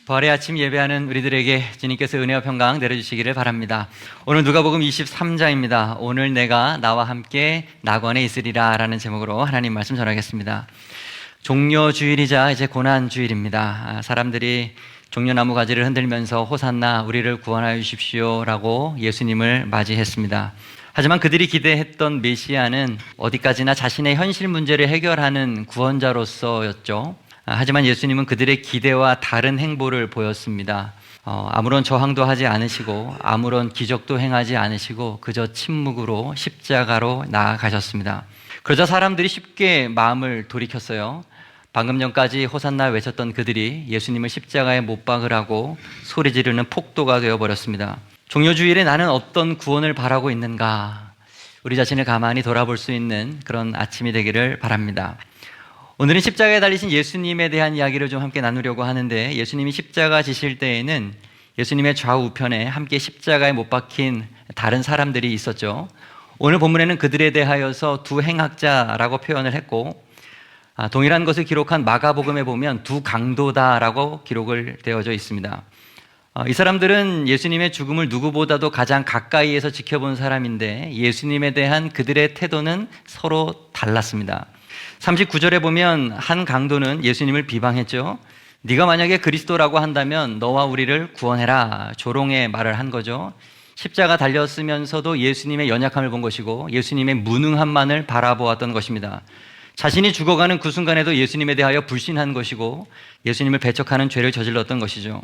부활의 아침 예배하는 우리들에게 주님께서 은혜와 평강 내려주시기를 바랍니다. 오늘 누가복음 23장입니다. 오늘 내가 나와 함께 낙원에 있으리라 라는 제목으로 하나님 말씀 전하겠습니다. 종려주일이자 이제 고난주일입니다. 사람들이 종려나무 가지를 흔들면서 호산나 우리를 구원하여 주십시오 라고 예수님을 맞이했습니다. 하지만 그들이 기대했던 메시아는 어디까지나 자신의 현실 문제를 해결하는 구원자로서였죠. 하지만 예수님은 그들의 기대와 다른 행보를 보였습니다. 아무런 저항도 하지 않으시고 아무런 기적도 행하지 않으시고 그저 침묵으로 십자가로 나아가셨습니다. 그러자 사람들이 쉽게 마음을 돌이켰어요. 방금 전까지 호산나 외쳤던 그들이 예수님을 십자가에 못 박으라고 소리 지르는 폭도가 되어버렸습니다. 종려주일에 나는 어떤 구원을 바라고 있는가? 우리 자신을 가만히 돌아볼 수 있는 그런 아침이 되기를 바랍니다. 오늘은 십자가에 달리신 예수님에 대한 이야기를 좀 함께 나누려고 하는데, 예수님이 십자가 지실 때에는 예수님의 좌우편에 함께 십자가에 못 박힌 다른 사람들이 있었죠. 오늘 본문에는 그들에 대하여서 두 행악자라고 표현을 했고, 동일한 것을 기록한 마가복음에 보면 두 강도다라고 기록을 되어져 있습니다. 이 사람들은 예수님의 죽음을 누구보다도 가장 가까이에서 지켜본 사람인데 예수님에 대한 그들의 태도는 서로 달랐습니다. 39절에 보면 한 강도는 예수님을 비방했죠. 네가 만약에 그리스도라고 한다면 너와 우리를 구원해라, 조롱의 말을 한 거죠. 십자가 달렸으면서도 예수님의 연약함을 본 것이고 예수님의 무능함만을 바라보았던 것입니다. 자신이 죽어가는 그 순간에도 예수님에 대하여 불신한 것이고 예수님을 배척하는 죄를 저질렀던 것이죠.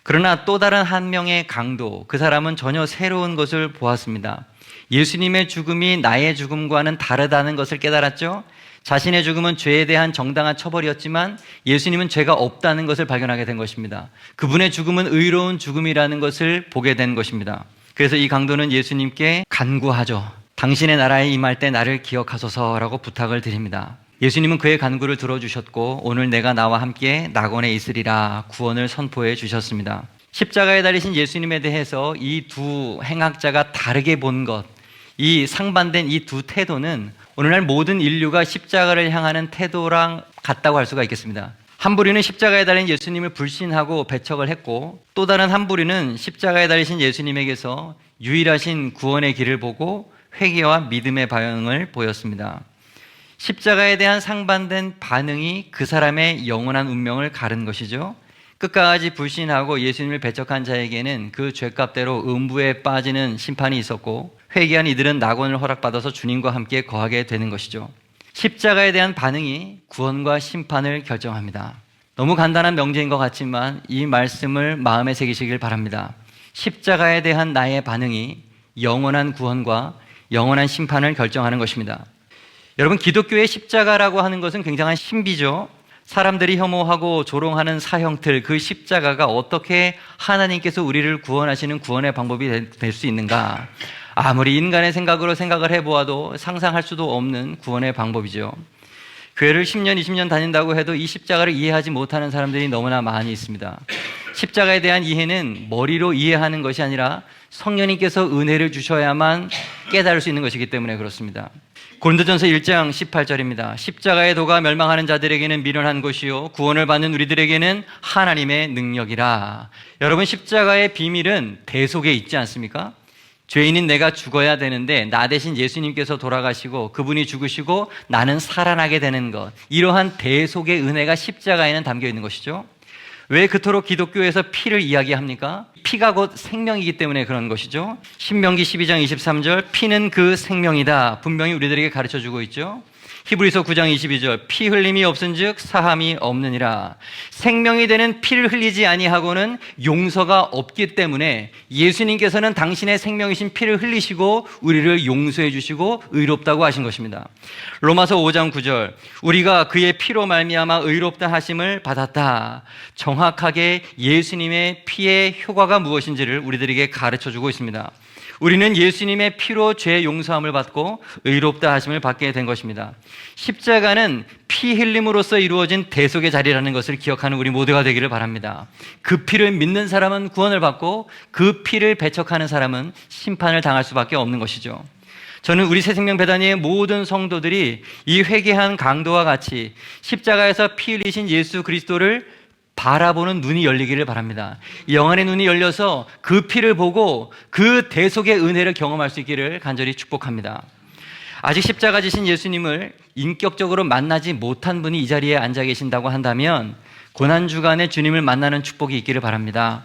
그러나 또 다른 한 명의 강도, 그 사람은 전혀 새로운 것을 보았습니다. 예수님의 죽음이 나의 죽음과는 다르다는 것을 깨달았죠. 자신의 죽음은 죄에 대한 정당한 처벌이었지만 예수님은 죄가 없다는 것을 발견하게 된 것입니다. 그분의 죽음은 의로운 죽음이라는 것을 보게 된 것입니다. 그래서 이 강도는 예수님께 간구하죠. 당신의 나라에 임할 때 나를 기억하소서라고 부탁을 드립니다. 예수님은 그의 간구를 들어주셨고 오늘 내가 나와 함께 낙원에 있으리라 구원을 선포해 주셨습니다. 십자가에 달리신 예수님에 대해서 이 두 행악자가 다르게 본 것, 이 상반된 이 두 태도는 오늘날 모든 인류가 십자가를 향하는 태도랑 같다고 할 수가 있겠습니다. 한 부류는 십자가에 달린 예수님을 불신하고 배척을 했고, 또 다른 한 부류는 십자가에 달리신 예수님에게서 유일하신 구원의 길을 보고 회개와 믿음의 반응을 보였습니다. 십자가에 대한 상반된 반응이 그 사람의 영원한 운명을 가른 것이죠. 끝까지 불신하고 예수님을 배척한 자에게는 그 죄값대로 음부에 빠지는 심판이 있었고, 회개한 이들은 낙원을 허락받아서 주님과 함께 거하게 되는 것이죠. 십자가에 대한 반응이 구원과 심판을 결정합니다. 너무 간단한 명제인 것 같지만 이 말씀을 마음에 새기시길 바랍니다. 십자가에 대한 나의 반응이 영원한 구원과 영원한 심판을 결정하는 것입니다. 여러분, 기독교의 십자가라고 하는 것은 굉장한 신비죠. 사람들이 혐오하고 조롱하는 사형틀, 그 십자가가 어떻게 하나님께서 우리를 구원하시는 구원의 방법이 될 수 있는가? 아무리 인간의 생각으로 생각을 해보아도 상상할 수도 없는 구원의 방법이죠. 교회를 10년, 20년 다닌다고 해도 이 십자가를 이해하지 못하는 사람들이 너무나 많이 있습니다. 십자가에 대한 이해는 머리로 이해하는 것이 아니라 성령님께서 은혜를 주셔야만 깨달을 수 있는 것이기 때문에 그렇습니다. 고린도전서 1장 18절입니다. 십자가의 도가 멸망하는 자들에게는 미련한 것이요 구원을 받는 우리들에게는 하나님의 능력이라. 여러분, 십자가의 비밀은 대속에 있지 않습니까? 죄인인 내가 죽어야 되는데 나 대신 예수님께서 돌아가시고 그분이 죽으시고 나는 살아나게 되는 것, 이러한 대속의 은혜가 십자가에는 담겨 있는 것이죠. 왜 그토록 기독교에서 피를 이야기합니까? 피가 곧 생명이기 때문에 그런 것이죠. 신명기 12장 23절, 피는 그 생명이다, 분명히 우리들에게 가르쳐주고 있죠. 히브리서 9장 22절, 피 흘림이 없은즉 사함이 없느니라. 생명이 되는 피를 흘리지 아니하고는 용서가 없기 때문에 예수님께서는 당신의 생명이신 피를 흘리시고 우리를 용서해 주시고 의롭다고 하신 것입니다. 로마서 5장 9절, 우리가 그의 피로 말미암아 의롭다 하심을 받았다. 정확하게 예수님의 피의 효과가 무엇인지를 우리들에게 가르쳐주고 있습니다. 우리는 예수님의 피로 죄 용서함을 받고 의롭다 하심을 받게 된 것입니다. 십자가는 피 흘림으로써 이루어진 대속의 자리라는 것을 기억하는 우리 모두가 되기를 바랍니다. 그 피를 믿는 사람은 구원을 받고 그 피를 배척하는 사람은 심판을 당할 수밖에 없는 것이죠. 저는 우리 새생명 배단위의 모든 성도들이 이 회개한 강도와 같이 십자가에서 피 흘리신 예수 그리스도를 바라보는 눈이 열리기를 바랍니다. 영안의 눈이 열려서 그 피를 보고 그 대속의 은혜를 경험할 수 있기를 간절히 축복합니다. 아직 십자가 지신 예수님을 인격적으로 만나지 못한 분이 이 자리에 앉아 계신다고 한다면 고난주간에 주님을 만나는 축복이 있기를 바랍니다.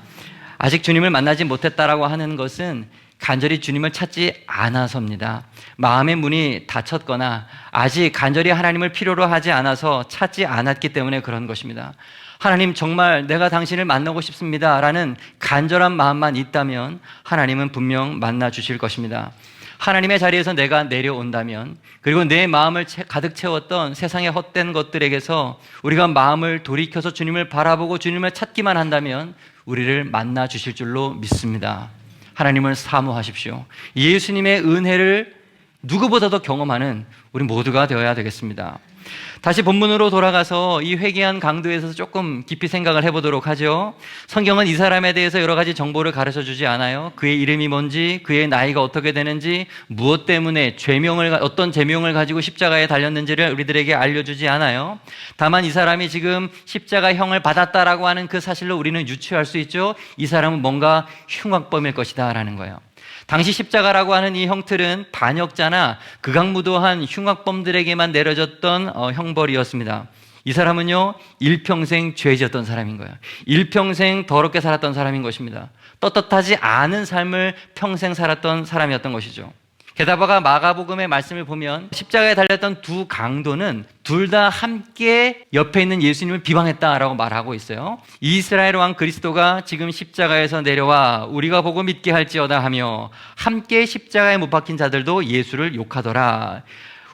아직 주님을 만나지 못했다라고 하는 것은 간절히 주님을 찾지 않아서입니다. 마음의 문이 닫혔거나 아직 간절히 하나님을 필요로 하지 않아서 찾지 않았기 때문에 그런 것입니다. 하나님, 정말 내가 당신을 만나고 싶습니다 라는 간절한 마음만 있다면 하나님은 분명 만나 주실 것입니다. 하나님의 자리에서 내가 내려온다면, 그리고 내 마음을 가득 채웠던 세상의 헛된 것들에게서 우리가 마음을 돌이켜서 주님을 바라보고 주님을 찾기만 한다면 우리를 만나 주실 줄로 믿습니다. 하나님을 사모하십시오. 예수님의 은혜를 누구보다도 경험하는 우리 모두가 되어야 되겠습니다. 다시 본문으로 돌아가서 이 회개한 강도에서 조금 깊이 생각을 해보도록 하죠. 성경은 이 사람에 대해서 여러 가지 정보를 가르쳐 주지 않아요. 그의 이름이 뭔지, 그의 나이가 어떻게 되는지, 무엇 때문에 어떤 제명을 가지고 십자가에 달렸는지를 우리들에게 알려주지 않아요. 다만 이 사람이 지금 십자가형을 받았다라고 하는 그 사실로 우리는 유추할 수 있죠. 이 사람은 뭔가 흉악범일 것이다 라는 거예요. 당시 십자가라고 하는 이 형틀은 반역자나 극악무도한 흉악범들에게만 내려졌던 형벌이었습니다. 이 사람은요, 일평생 죄 지었던 사람인 거예요. 일평생 더럽게 살았던 사람인 것입니다. 떳떳하지 않은 삶을 평생 살았던 사람이었던 것이죠. 게다가 마가복음의 말씀을 보면 십자가에 달렸던 두 강도는 둘 다 함께 옆에 있는 예수님을 비방했다라고 말하고 있어요. 이스라엘 왕 그리스도가 지금 십자가에서 내려와 우리가 보고 믿게 할지어다 하며 함께 십자가에 못 박힌 자들도 예수를 욕하더라.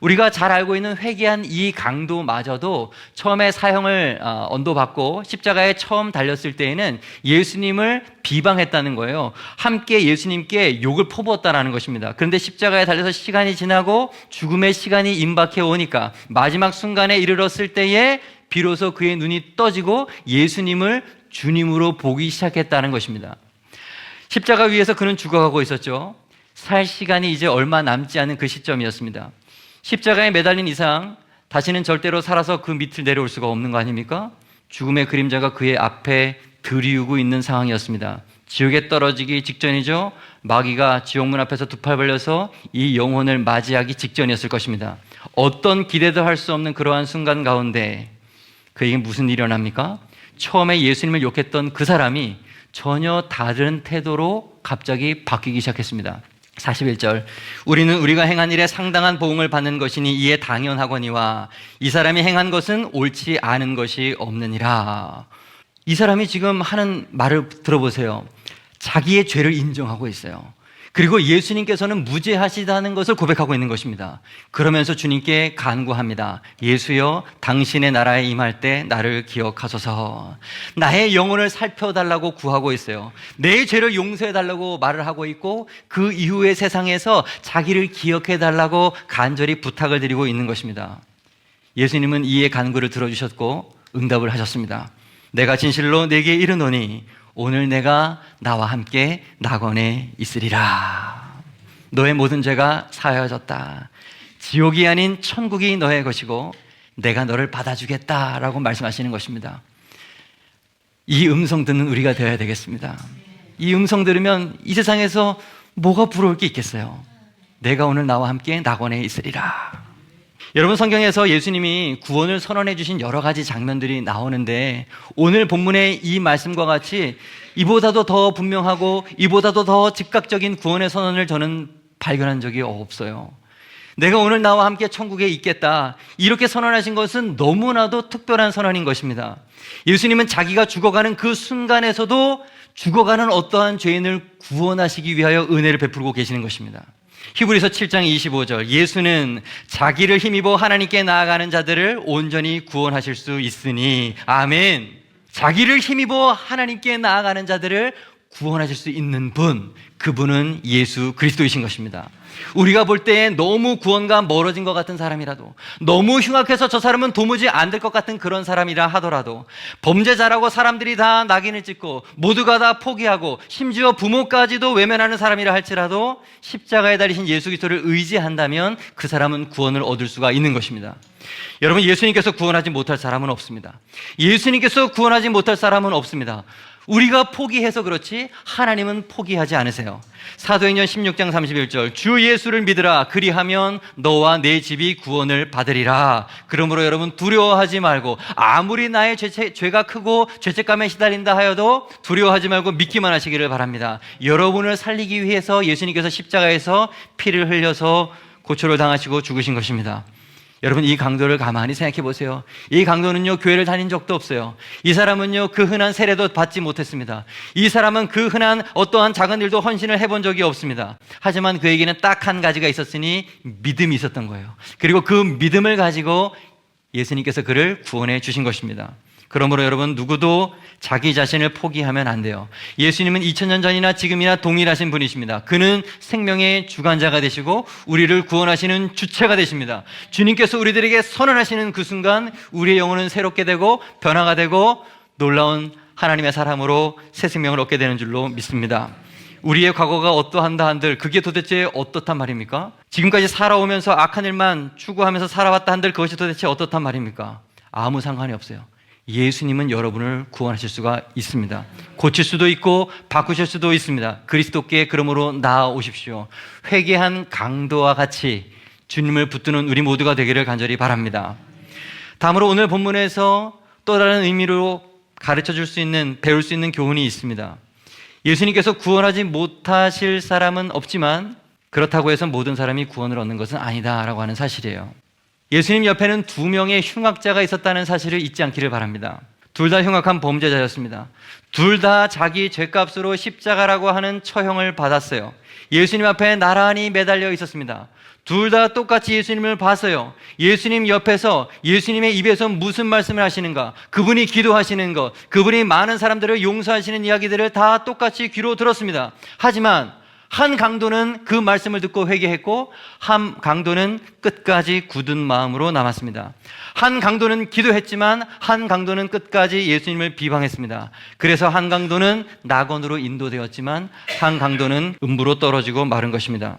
우리가 잘 알고 있는 회개한 이 강도마저도 처음에 사형을 언도받고 십자가에 처음 달렸을 때에는 예수님을 비방했다는 거예요. 함께 예수님께 욕을 퍼부었다는 것입니다. 그런데 십자가에 달려서 시간이 지나고 죽음의 시간이 임박해 오니까 마지막 순간에 이르렀을 때에 비로소 그의 눈이 떠지고 예수님을 주님으로 보기 시작했다는 것입니다. 십자가 위에서 그는 죽어가고 있었죠. 살 시간이 이제 얼마 남지 않은 그 시점이었습니다. 십자가에 매달린 이상 다시는 절대로 살아서 그 밑을 내려올 수가 없는 거 아닙니까? 죽음의 그림자가 그의 앞에 들이우고 있는 상황이었습니다. 지옥에 떨어지기 직전이죠. 마귀가 지옥문 앞에서 두 팔 벌려서 이 영혼을 맞이하기 직전이었을 것입니다. 어떤 기대도 할 수 없는 그러한 순간 가운데 그에게 무슨 일이 일어납니까? 처음에 예수님을 욕했던 그 사람이 전혀 다른 태도로 갑자기 바뀌기 시작했습니다. 41절, 우리가 행한 일에 상당한 보응을 받는 것이니 이에 당연하거니와 이 사람이 행한 것은 옳지 않은 것이 없느니라. 이 사람이 지금 하는 말을 들어보세요. 자기의 죄를 인정하고 있어요. 그리고 예수님께서는 무죄하시다는 것을 고백하고 있는 것입니다. 그러면서 주님께 간구합니다. 예수여, 당신의 나라에 임할 때 나를 기억하소서. 나의 영혼을 살펴달라고 구하고 있어요. 내 죄를 용서해달라고 말을 하고 있고 그 이후의 세상에서 자기를 기억해달라고 간절히 부탁을 드리고 있는 것입니다. 예수님은 이의 간구를 들어주셨고 응답을 하셨습니다. 내가 진실로 내게 이르노니 오늘 내가 나와 함께 낙원에 있으리라. 너의 모든 죄가 사하여졌다. 지옥이 아닌 천국이 너의 것이고 내가 너를 받아주겠다라고 말씀하시는 것입니다. 이 음성 듣는 우리가 되어야 되겠습니다. 이 음성 들으면 이 세상에서 뭐가 부러울 게 있겠어요? 내가 오늘 나와 함께 낙원에 있으리라. 여러분, 성경에서 예수님이 구원을 선언해 주신 여러 가지 장면들이 나오는데 오늘 본문의 이 말씀과 같이 이보다도 더 분명하고 이보다도 더 즉각적인 구원의 선언을 저는 발견한 적이 없어요. 내가 오늘 나와 함께 천국에 있겠다, 이렇게 선언하신 것은 너무나도 특별한 선언인 것입니다. 예수님은 자기가 죽어가는 그 순간에서도 죽어가는 어떠한 죄인을 구원하시기 위하여 은혜를 베풀고 계시는 것입니다. 히브리서 7장 25절, 예수는 자기를 힘입어 하나님께 나아가는 자들을 온전히 구원하실 수 있으니. 아멘. 자기를 힘입어 하나님께 나아가는 자들을 구원하실 수 있는 분, 그분은 예수 그리스도이신 것입니다. 우리가 볼 때 너무 구원과 멀어진 것 같은 사람이라도, 너무 흉악해서 저 사람은 도무지 안 될 것 같은 그런 사람이라 하더라도, 범죄자라고 사람들이 다 낙인을 찍고 모두가 다 포기하고 심지어 부모까지도 외면하는 사람이라 할지라도 십자가에 달리신 예수 그리스도를 의지한다면 그 사람은 구원을 얻을 수가 있는 것입니다. 여러분, 예수님께서 구원하지 못할 사람은 없습니다. 예수님께서 구원하지 못할 사람은 없습니다. 우리가 포기해서 그렇지 하나님은 포기하지 않으세요. 사도행전 16장 31절, 주 예수를 믿으라. 그리하면 너와 내 집이 구원을 받으리라. 그러므로 여러분, 두려워하지 말고, 아무리 나의 죄가 크고 죄책감에 시달린다 하여도 두려워하지 말고 믿기만 하시기를 바랍니다. 여러분을 살리기 위해서 예수님께서 십자가에서 피를 흘려서 고초를 당하시고 죽으신 것입니다. 여러분, 이 강도를 가만히 생각해 보세요. 이 강도는요, 교회를 다닌 적도 없어요. 이 사람은요, 그 흔한 세례도 받지 못했습니다. 이 사람은 그 흔한 어떠한 작은 일도 헌신을 해본 적이 없습니다. 하지만 그에게는 딱 한 가지가 있었으니 믿음이 있었던 거예요. 그리고 그 믿음을 가지고 예수님께서 그를 구원해 주신 것입니다. 그러므로 여러분, 누구도 자기 자신을 포기하면 안 돼요. 예수님은 2000년 전이나 지금이나 동일하신 분이십니다. 그는 생명의 주관자가 되시고 우리를 구원하시는 주체가 되십니다. 주님께서 우리들에게 선언하시는 그 순간 우리의 영혼은 새롭게 되고 변화가 되고 놀라운 하나님의 사람으로 새 생명을 얻게 되는 줄로 믿습니다. 우리의 과거가 어떠한다 한들 그게 도대체 어떻단 말입니까? 지금까지 살아오면서 악한 일만 추구하면서 살아왔다 한들 그것이 도대체 어떻단 말입니까? 아무 상관이 없어요. 예수님은 여러분을 구원하실 수가 있습니다. 고칠 수도 있고 바꾸실 수도 있습니다. 그리스도께 그러므로 나아오십시오. 회개한 강도와 같이 주님을 붙드는 우리 모두가 되기를 간절히 바랍니다. 다음으로 오늘 본문에서 또 다른 의미로 가르쳐 줄 수 있는, 배울 수 있는 교훈이 있습니다. 예수님께서 구원하지 못하실 사람은 없지만 그렇다고 해서 모든 사람이 구원을 얻는 것은 아니다라고 하는 사실이에요. 예수님 옆에는 2명의 흉악자가 있었다는 사실을 잊지 않기를 바랍니다. 둘 다 흉악한 범죄자였습니다. 둘 다 자기 죄값으로 십자가라고 하는 처형을 받았어요. 예수님 앞에 나란히 매달려 있었습니다. 둘 다 똑같이 예수님을 봤어요. 예수님 옆에서 예수님의 입에서 무슨 말씀을 하시는가, 그분이 기도하시는 것, 그분이 많은 사람들을 용서하시는 이야기들을 다 똑같이 귀로 들었습니다. 하지만 한 강도는 그 말씀을 듣고 회개했고 한 강도는 끝까지 굳은 마음으로 남았습니다. 한 강도는 기도했지만 한 강도는 끝까지 예수님을 비방했습니다. 그래서 한 강도는 낙원으로 인도되었지만 한 강도는 음부로 떨어지고 마른 것입니다.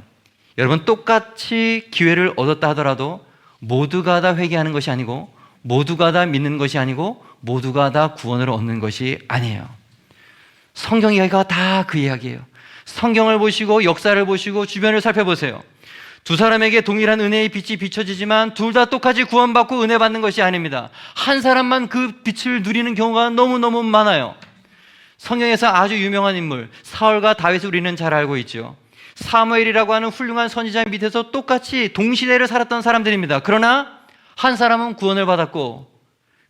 여러분, 똑같이 기회를 얻었다 하더라도 모두가 다 회개하는 것이 아니고 모두가 다 믿는 것이 아니고 모두가 다 구원을 얻는 것이 아니에요. 성경 이야기가 다 그 이야기예요. 성경을 보시고 역사를 보시고 주변을 살펴보세요. 두 사람에게 동일한 은혜의 빛이 비춰지지만 둘 다 똑같이 구원받고 은혜 받는 것이 아닙니다. 한 사람만 그 빛을 누리는 경우가 너무너무 많아요. 성경에서 아주 유명한 인물 사울과 다윗을 우리는 잘 알고 있죠. 사무엘이라고 하는 훌륭한 선지자 밑에서 똑같이 동시대를 살았던 사람들입니다. 그러나 한 사람은 구원을 받았고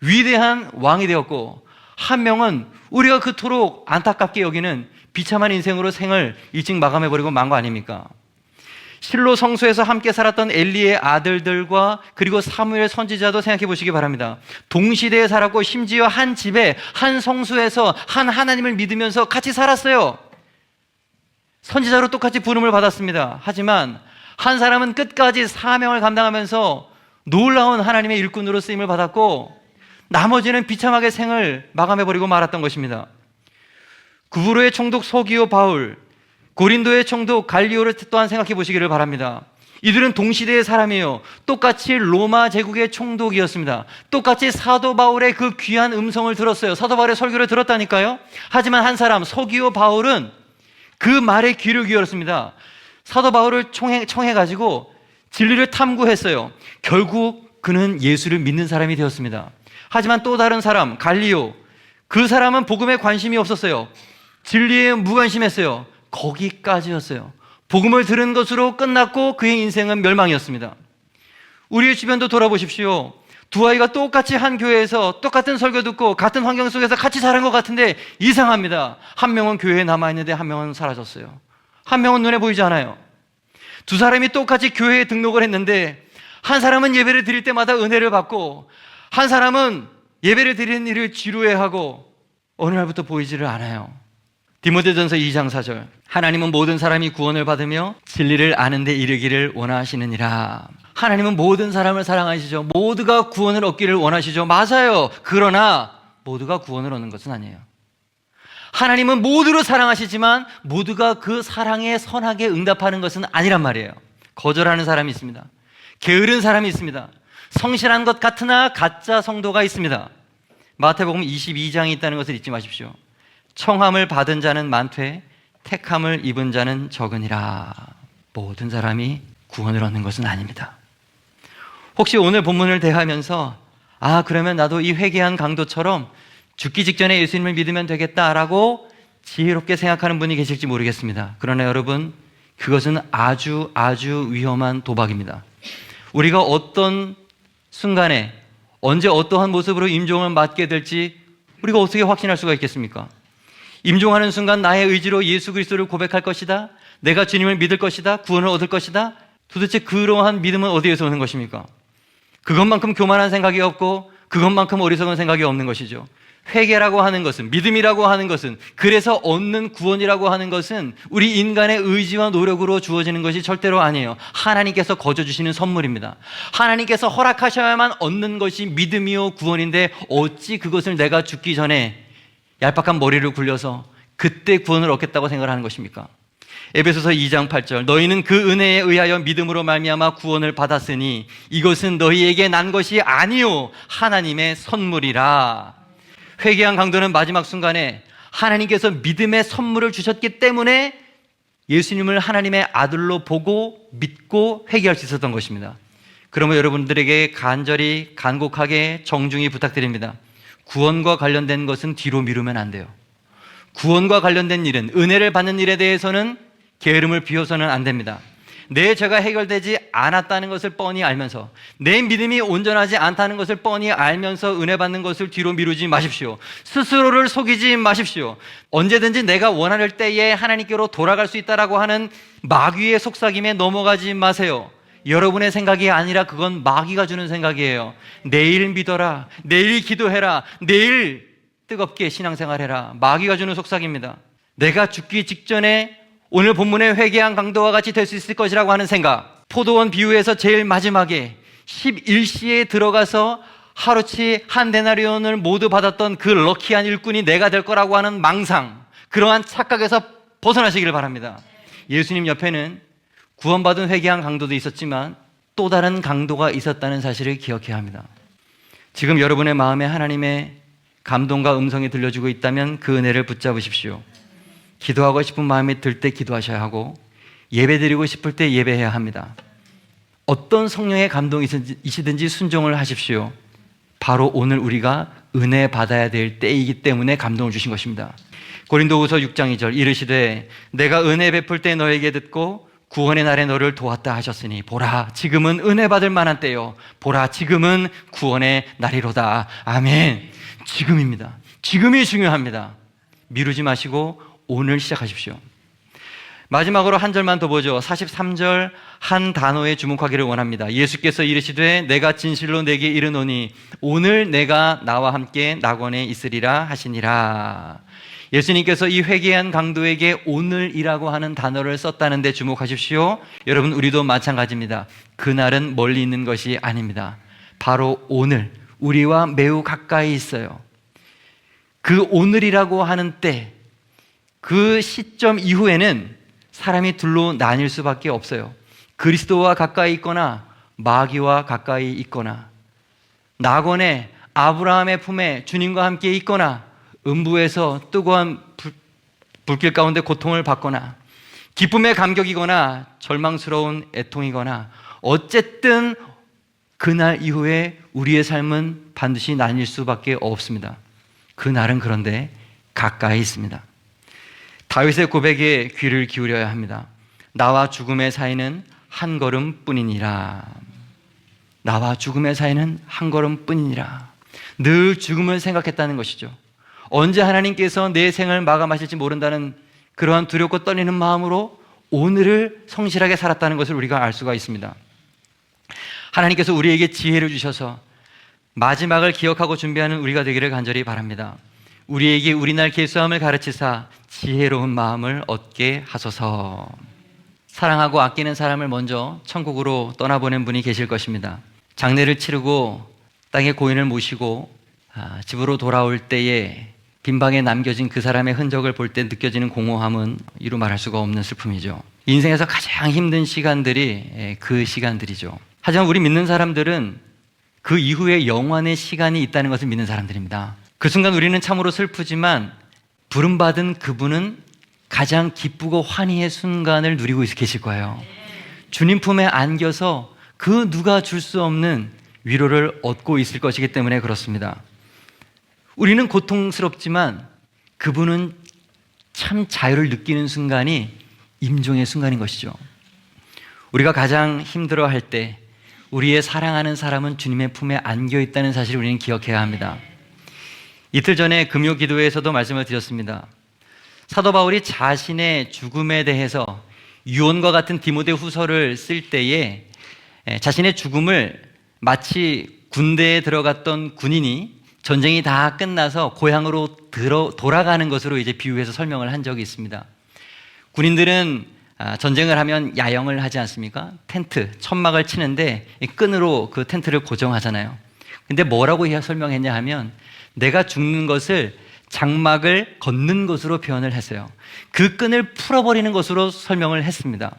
위대한 왕이 되었고 한 명은 우리가 그토록 안타깝게 여기는 비참한 인생으로 생을 일찍 마감해버리고 만 거 아닙니까? 실로 성소에서 함께 살았던 엘리의 아들들과 그리고 사무엘 선지자도 생각해 보시기 바랍니다. 동시대에 살았고 심지어 한 집에 한 성소에서 한 하나님을 믿으면서 같이 살았어요. 선지자로 똑같이 부름을 받았습니다. 하지만 한 사람은 끝까지 사명을 감당하면서 놀라운 하나님의 일꾼으로 쓰임을 받았고 나머지는 비참하게 생을 마감해버리고 말았던 것입니다. 구브로의 총독 서기오 바울, 고린도의 총독 갈리오를 또한 생각해 보시기를 바랍니다. 이들은 동시대의 사람이에요. 똑같이 로마 제국의 총독이었습니다. 똑같이 사도 바울의 그 귀한 음성을 들었어요. 사도 바울의 설교를 들었다니까요. 하지만 한 사람, 서기오 바울은 그 말에 귀를 기울였습니다. 사도 바울을 청해가지고 진리를 탐구했어요. 결국 그는 예수를 믿는 사람이 되었습니다. 하지만 또 다른 사람, 갈리오, 그 사람은 복음에 관심이 없었어요. 진리에 무관심했어요. 거기까지였어요. 복음을 들은 것으로 끝났고 그의 인생은 멸망이었습니다. 우리의 주변도 돌아보십시오. 두 아이가 똑같이 한 교회에서 똑같은 설교 듣고 같은 환경 속에서 같이 자란 것 같은데 이상합니다. 한 명은 교회에 남아있는데 한 명은 사라졌어요. 한 명은 눈에 보이지 않아요. 두 사람이 똑같이 교회에 등록을 했는데 한 사람은 예배를 드릴 때마다 은혜를 받고 한 사람은 예배를 드리는 일을 지루해하고 어느 날부터 보이지를 않아요. 디모데전서 2장 4절. 하나님은 모든 사람이 구원을 받으며 진리를 아는 데 이르기를 원하시느니라. 하나님은 모든 사람을 사랑하시죠. 모두가 구원을 얻기를 원하시죠. 맞아요. 그러나 모두가 구원을 얻는 것은 아니에요. 하나님은 모두를 사랑하시지만 모두가 그 사랑에 선하게 응답하는 것은 아니란 말이에요. 거절하는 사람이 있습니다. 게으른 사람이 있습니다. 성실한 것 같으나 가짜 성도가 있습니다. 마태복음 22장이 있다는 것을 잊지 마십시오. 청함을 받은 자는 많되 택함을 입은 자는 적으니라. 모든 사람이 구원을 얻는 것은 아닙니다. 혹시 오늘 본문을 대하면서 그러면 나도 이 회개한 강도처럼 죽기 직전에 예수님을 믿으면 되겠다라고 지혜롭게 생각하는 분이 계실지 모르겠습니다. 그러나 여러분, 그것은 아주 위험한 도박입니다. 우리가 어떤 순간에 언제 어떠한 모습으로 임종을 맞게 될지 우리가 어떻게 확신할 수가 있겠습니까? 임종하는 순간 나의 의지로 예수 그리스도를 고백할 것이다, 내가 주님을 믿을 것이다, 구원을 얻을 것이다. 도대체 그러한 믿음은 어디에서 오는 것입니까? 그것만큼 교만한 생각이 없고 그것만큼 어리석은 생각이 없는 것이죠. 회개라고 하는 것은, 믿음이라고 하는 것은, 그래서 얻는 구원이라고 하는 것은 우리 인간의 의지와 노력으로 주어지는 것이 절대로 아니에요. 하나님께서 거저주시는 선물입니다. 하나님께서 허락하셔야만 얻는 것이 믿음이요 구원인데 어찌 그것을 내가 죽기 전에 얄팍한 머리를 굴려서 그때 구원을 얻겠다고 생각을 하는 것입니까? 에베소서 2장 8절. 너희는 그 은혜에 의하여 믿음으로 말미암아 구원을 받았으니 이것은 너희에게 난 것이 아니요 하나님의 선물이라. 회개한 강도는 마지막 순간에 하나님께서 믿음의 선물을 주셨기 때문에 예수님을 하나님의 아들로 보고 믿고 회개할 수 있었던 것입니다. 그러면 여러분들에게 간절히 간곡하게 정중히 부탁드립니다. 구원과 관련된 것은 뒤로 미루면 안 돼요. 구원과 관련된 일은, 은혜를 받는 일에 대해서는 게으름을 피워서는 안 됩니다. 내 죄가 해결되지 않았다는 것을 뻔히 알면서, 내 믿음이 온전하지 않다는 것을 뻔히 알면서 은혜 받는 것을 뒤로 미루지 마십시오. 스스로를 속이지 마십시오. 언제든지 내가 원할 때에 하나님께로 돌아갈 수 있다라고 하는 마귀의 속삭임에 넘어가지 마세요. 여러분의 생각이 아니라 그건 마귀가 주는 생각이에요. 내일 믿어라, 내일 기도해라, 내일 뜨겁게 신앙생활해라. 마귀가 주는 속삭입니다. 내가 죽기 직전에 오늘 본문의 회개한 강도와 같이 될 수 있을 것이라고 하는 생각, 포도원 비유에서 제일 마지막에 11시에 들어가서 하루치 한 데나리온을 모두 받았던 그 럭키한 일꾼이 내가 될 거라고 하는 망상, 그러한 착각에서 벗어나시기를 바랍니다. 예수님 옆에는 구원받은 회개한 강도도 있었지만 또 다른 강도가 있었다는 사실을 기억해야 합니다. 지금 여러분의 마음에 하나님의 감동과 음성이 들려주고 있다면 그 은혜를 붙잡으십시오. 기도하고 싶은 마음이 들 때 기도하셔야 하고, 예배드리고 싶을 때 예배해야 합니다. 어떤 성령의 감동이시든지 순종을 하십시오. 바로 오늘 우리가 은혜 받아야 될 때이기 때문에 감동을 주신 것입니다. 고린도후서 6장 2절. 이르시되 내가 은혜 베풀 때 너에게 듣고 구원의 날에 너를 도왔다 하셨으니 보라 지금은 은혜 받을 만한 때요, 보라 지금은 구원의 날이로다. 아멘. 지금입니다. 지금이 중요합니다. 미루지 마시고 오늘 시작하십시오. 마지막으로 한 절만 더 보죠. 43절 한 단어에 주목하기를 원합니다. 예수께서 이르시되 내가 진실로 내게 이르노니 오늘 내가 나와 함께 낙원에 있으리라 하시니라. 예수님께서 이 회개한 강도에게 오늘이라고 하는 단어를 썼다는 데 주목하십시오. 여러분, 우리도 마찬가지입니다. 그날은 멀리 있는 것이 아닙니다. 바로 오늘, 우리와 매우 가까이 있어요. 그 오늘이라고 하는 때, 그 시점 이후에는 사람이 둘로 나뉠 수밖에 없어요. 그리스도와 가까이 있거나 마귀와 가까이 있거나, 낙원에 아브라함의 품에 주님과 함께 있거나, 음부에서 뜨거운 불길 가운데 고통을 받거나, 기쁨의 감격이거나 절망스러운 애통이거나, 어쨌든 그날 이후에 우리의 삶은 반드시 나뉠 수밖에 없습니다. 그날은 그런데 가까이 있습니다. 다윗의 고백에 귀를 기울여야 합니다. 나와 죽음의 사이는 한 걸음뿐이니라. 나와 죽음의 사이는 한 걸음뿐이니라. 늘 죽음을 생각했다는 것이죠. 언제 하나님께서 내 생을 마감하실지 모른다는 그러한 두렵고 떨리는 마음으로 오늘을 성실하게 살았다는 것을 우리가 알 수가 있습니다. 하나님께서 우리에게 지혜를 주셔서 마지막을 기억하고 준비하는 우리가 되기를 간절히 바랍니다. 우리에게 우리날 계수함을 가르치사 지혜로운 마음을 얻게 하소서. 사랑하고 아끼는 사람을 먼저 천국으로 떠나보낸 분이 계실 것입니다. 장례를 치르고 땅에 고인을 모시고 집으로 돌아올 때에 빈방에 남겨진 그 사람의 흔적을 볼 때 느껴지는 공허함은 이루 말할 수가 없는 슬픔이죠. 인생에서 가장 힘든 시간들이 그 시간들이죠. 하지만 우리 믿는 사람들은 그 이후에 영원의 시간이 있다는 것을 믿는 사람들입니다. 그 순간 우리는 참으로 슬프지만 부름받은 그분은 가장 기쁘고 환희의 순간을 누리고 계실 거예요. 주님 품에 안겨서 그 누가 줄 수 없는 위로를 얻고 있을 것이기 때문에 그렇습니다. 우리는 고통스럽지만 그분은 참 자유를 느끼는 순간이 임종의 순간인 것이죠. 우리가 가장 힘들어할 때 우리의 사랑하는 사람은 주님의 품에 안겨 있다는 사실을 우리는 기억해야 합니다. 이틀 전에 금요 기도회에서도 말씀을 드렸습니다. 사도 바울이 자신의 죽음에 대해서 유언과 같은 디모데 후서를 쓸 때에 자신의 죽음을 마치 군대에 들어갔던 군인이 전쟁이 다 끝나서 고향으로 돌아가는 것으로 이제 비유해서 설명을 한 적이 있습니다. 군인들은 전쟁을 하면 야영을 하지 않습니까? 텐트, 천막을 치는데 끈으로 그 텐트를 고정하잖아요. 근데 뭐라고 설명했냐 하면 내가 죽는 것을 장막을 걷는 것으로 표현을 했어요. 그 끈을 풀어버리는 것으로 설명을 했습니다.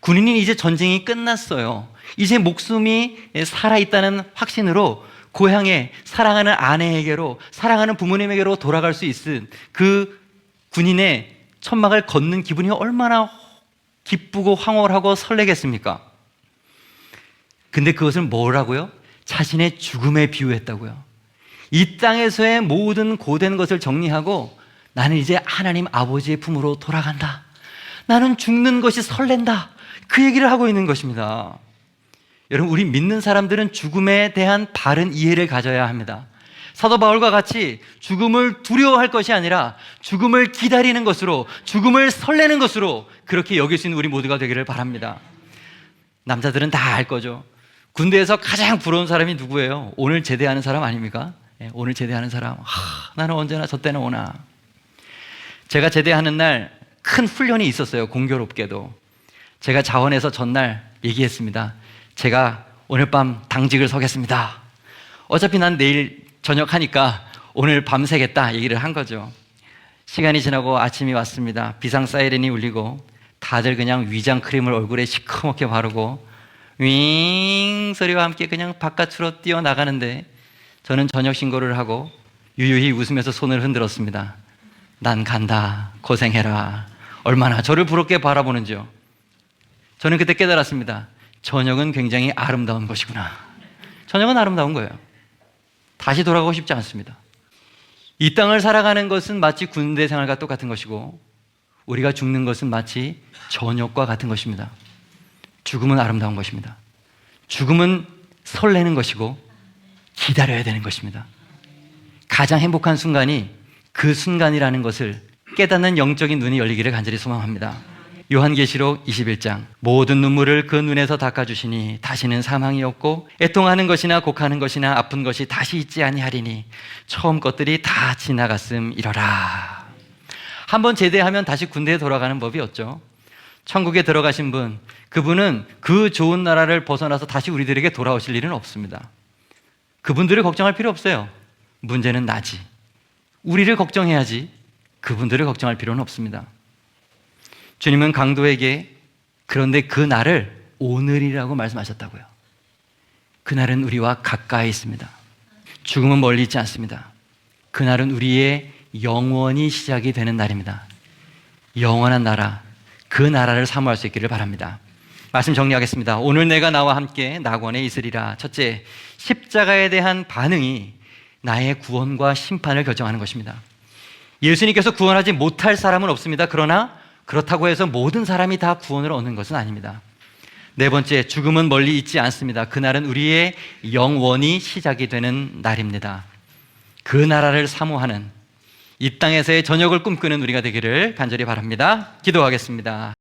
군인이 이제 전쟁이 끝났어요. 이제 목숨이 살아있다는 확신으로 고향에 사랑하는 아내에게로, 사랑하는 부모님에게로 돌아갈 수 있은 그 군인의 천막을 걷는 기분이 얼마나 기쁘고 황홀하고 설레겠습니까? 근데 그것을 뭐라고요? 자신의 죽음에 비유했다고요. 이 땅에서의 모든 고된 것을 정리하고 나는 이제 하나님 아버지의 품으로 돌아간다. 나는 죽는 것이 설렌다. 그 얘기를 하고 있는 것입니다. 여러분, 우리 믿는 사람들은 죽음에 대한 바른 이해를 가져야 합니다. 사도 바울과 같이 죽음을 두려워할 것이 아니라 죽음을 기다리는 것으로, 죽음을 설레는 것으로 그렇게 여길 수 있는 우리 모두가 되기를 바랍니다. 남자들은 다 알 거죠. 군대에서 가장 부러운 사람이 누구예요? 오늘 제대하는 사람 아닙니까? 오늘 제대하는 사람. 나는 언제나 저 때는 오나. 제가 제대하는 날 큰 훈련이 있었어요. 공교롭게도 제가 자원에서 전날 얘기했습니다. 제가 오늘 밤 당직을 서겠습니다. 어차피 난 내일 저녁 하니까 오늘 밤 새겠다 얘기를 한 거죠. 시간이 지나고 아침이 왔습니다. 비상 사이렌이 울리고 다들 그냥 위장 크림을 얼굴에 시커멓게 바르고 윙 소리와 함께 그냥 바깥으로 뛰어나가는데 저는 저녁 신고를 하고 유유히 웃으면서 손을 흔들었습니다. 난 간다. 고생해라. 얼마나 저를 부럽게 바라보는지요. 저는 그때 깨달았습니다. 저녁은 굉장히 아름다운 것이구나. 저녁은 아름다운 거예요. 다시 돌아가고 싶지 않습니다. 이 땅을 살아가는 것은 마치 군대 생활과 똑같은 것이고 우리가 죽는 것은 마치 저녁과 같은 것입니다. 죽음은 아름다운 것입니다. 죽음은 설레는 것이고 기다려야 되는 것입니다. 가장 행복한 순간이 그 순간이라는 것을 깨닫는 영적인 눈이 열리기를 간절히 소망합니다. 요한계시록 21장 모든 눈물을 그 눈에서 닦아주시니 다시는 사망이 없고 애통하는 것이나 곡하는 것이나 아픈 것이 다시 있지 아니하리니 처음 것들이 다 지나갔음이러라. 한번 제대하면 다시 군대에 돌아가는 법이 없죠. 천국에 들어가신 분, 그분은 그 좋은 나라를 벗어나서 다시 우리들에게 돌아오실 일은 없습니다. 그분들을 걱정할 필요 없어요. 문제는 나지. 우리를 걱정해야지 그분들을 걱정할 필요는 없습니다. 주님은 강도에게 그런데 그 날을 오늘이라고 말씀하셨다고요. 그날은 우리와 가까이 있습니다. 죽음은 멀리 있지 않습니다. 그날은 우리의 영원히 시작이 되는 날입니다. 영원한 나라, 그 나라를 사모할 수 있기를 바랍니다. 말씀 정리하겠습니다. 오늘 내가 나와 함께 낙원에 있으리라. 첫째, 십자가에 대한 반응이 나의 구원과 심판을 결정하는 것입니다. 예수님께서 구원하지 못할 사람은 없습니다. 그러나 그렇다고 해서 모든 사람이 다 구원을 얻는 것은 아닙니다. 네 번째, 죽음은 멀리 있지 않습니다. 그날은 우리의 영원히 시작이 되는 날입니다. 그 나라를 사모하는 이 땅에서의 저녁을 꿈꾸는 우리가 되기를 간절히 바랍니다. 기도하겠습니다.